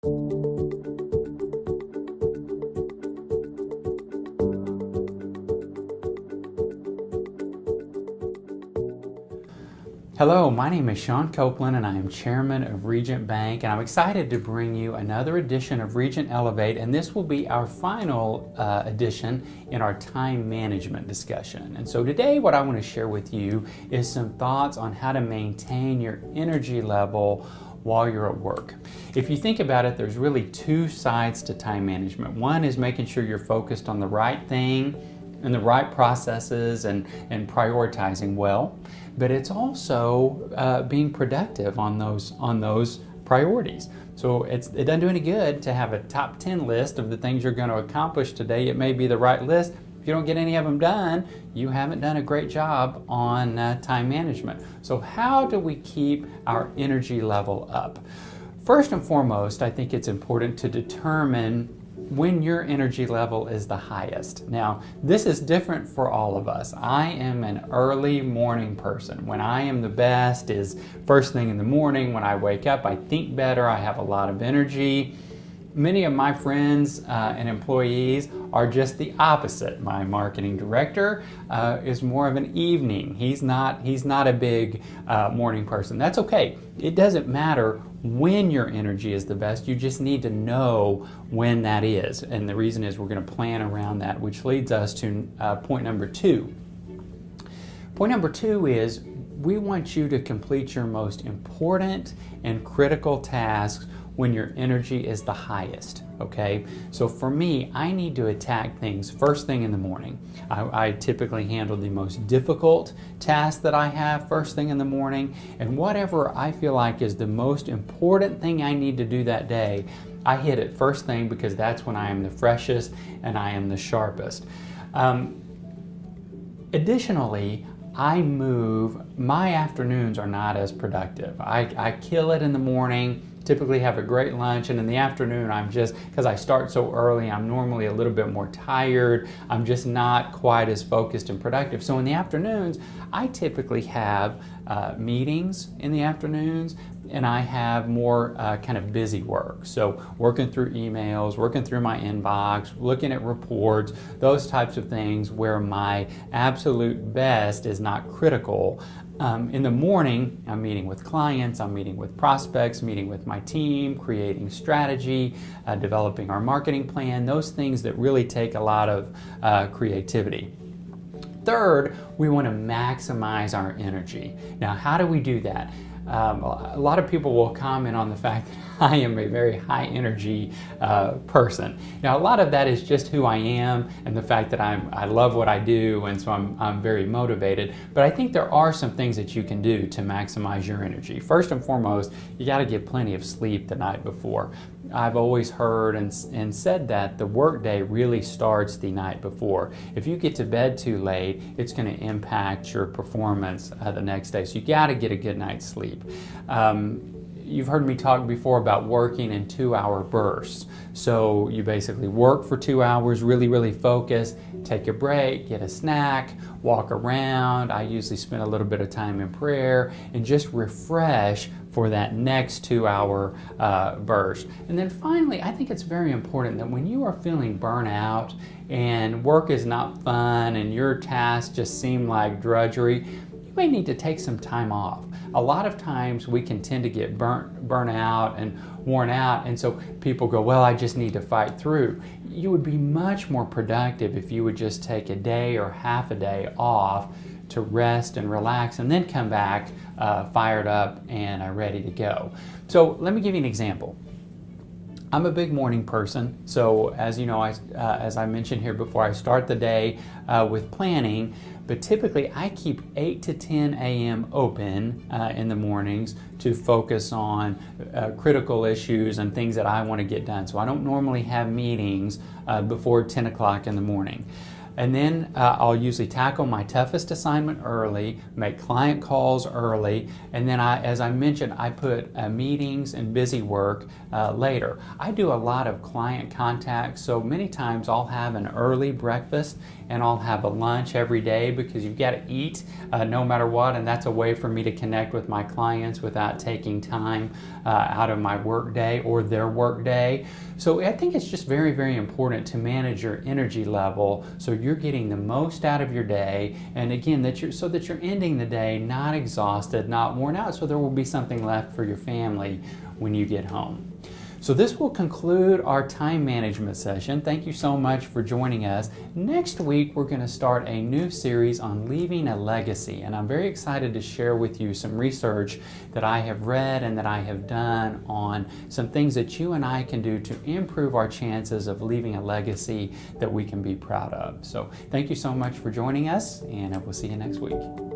Hello, my name is Sean Copeland and I am Chairman of Regent Bank, and I'm excited to bring you another edition of Regent Elevate, and this will be our final edition in our time management discussion. And so today what I want to share with you is some thoughts on how to maintain your energy level while you're at work. If you think about it, there's really two sides to time management. One is making sure you're focused on the right thing and the right processes and prioritizing well, but it's also being productive on those priorities. So it doesn't do any good to have a top 10 list of the things you're going to accomplish today. It may be the right list. If you don't get any of them done, you haven't done a great job on time management. So how do we keep our energy level up? First and foremost, I think it's important to determine when your energy level is the highest. Now, this is different for all of us. I am an early morning person. When I am the best is first thing in the morning. When I wake up, I think better, I have a lot of energy. Many of my friends and employees are just the opposite. My marketing director is more of an evening. He's not a big morning person. That's okay. It doesn't matter when your energy is the best. You just need to know when that is. And the reason is we're going to plan around that, which leads us to point number two. Point number two is we want you to complete your most important and critical tasks when your energy is the highest, okay? So for me, I need to attack things first thing in the morning. I typically handle the most difficult tasks that I have first thing in the morning, and whatever I feel like is the most important thing I need to do that day, I hit it first thing because that's when I am the freshest and I am the sharpest. Additionally, my afternoons are not as productive. I kill it in the morning, typically have a great lunch, and in the afternoon because I start so early, I'm normally a little bit more tired. I'm just not quite as focused and productive. So in the afternoons, I typically have meetings in the afternoons, and I have more kind of busy work. So working through emails, working through my inbox, looking at reports, those types of things where my absolute best is not critical. In the morning, I'm meeting with clients, I'm meeting with prospects, meeting with my team, creating strategy, developing our marketing plan, those things that really take a lot of creativity. Third, we want to maximize our energy. Now, how do we do that? A lot of people will comment on the fact that I am a very high energy person. Now, a lot of that is just who I am and the fact that I love what I do, and so I'm very motivated. But I think there are some things that you can do to maximize your energy. First and foremost, you got to get plenty of sleep the night before. I've always heard and said that the workday really starts the night before. If you get to bed too late, it's going to impact your performance the next day. So you got to get a good night's sleep. You've heard me talk before about working in 2-hour bursts. So you basically work for 2 hours, really focus, take a break, get a snack, walk around. I usually spend a little bit of time in prayer and just refresh for that next 2-hour burst. And then finally, I think it's very important that when you are feeling burnout and work is not fun and your tasks just seem like drudgery, you may need to take some time off. A lot of times we can tend to get burnt out and worn out, and so people go, well, I just need to fight through. You would be much more productive if you would just take a day or half a day off to rest and relax and then come back fired up and ready to go. So let me give you an example. I'm a big morning person, so as you know, as I mentioned here before, I start the day with planning, but typically I keep 8 to 10 a.m. open in the mornings to focus on critical issues and things that I want to get done. So I don't normally have meetings before 10 o'clock in the morning. And then I'll usually tackle my toughest assignment early, make client calls early, and then as I mentioned, I put meetings and busy work later. I do a lot of client contacts, so many times I'll have an early breakfast and I'll have a lunch every day because you've got to eat no matter what, and that's a way for me to connect with my clients without taking time out of my work day or their work day. So I think it's just very, very important to manage your energy level so you're getting the most out of your day, and again, so that you're ending the day not exhausted, not worn out, so there will be something left for your family when you get home. So this will conclude our time management session. Thank you so much for joining us. Next week, we're going to start a new series on leaving a legacy, and I'm very excited to share with you some research that I have read and that I have done on some things that you and I can do to improve our chances of leaving a legacy that we can be proud of. So thank you so much for joining us, and we'll see you next week.